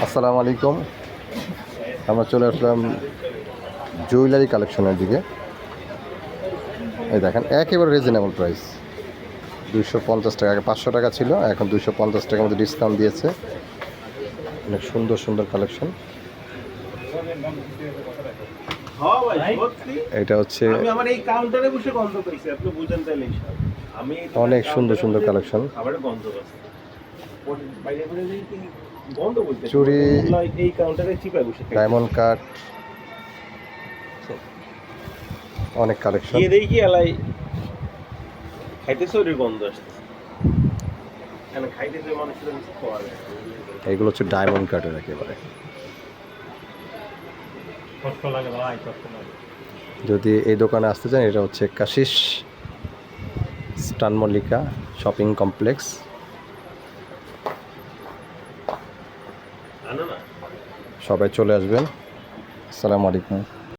আসসালামু আলাইকুম। আমরা চলে আসলাম জুয়েলারি কালেকশনের দিকে। এই দেখেন একেবারে রিজনেবল প্রাইস, 250 টাকা। আগে 500 টাকা ছিল, এখন 250 টাকার মধ্যে ডিসকাউন্ট দিয়েছে। অনেক সুন্দর সুন্দর কালেকশন। এটা হচ্ছে অনেক সুন্দর সুন্দর কালেকশন। চুড়ি, ডায়মন্ড কাট, অনেক কালেকশন। এগুলো হচ্ছে ডায়মন্ড কাটের একেবারে। যদি এই দোকানে আসতে চান, এটা হচ্ছে কাশিস স্টান মল্লিকা শপিং কমপ্লেক্স। সবাই চলে আসবেন। আসসালামু আলাইকুম।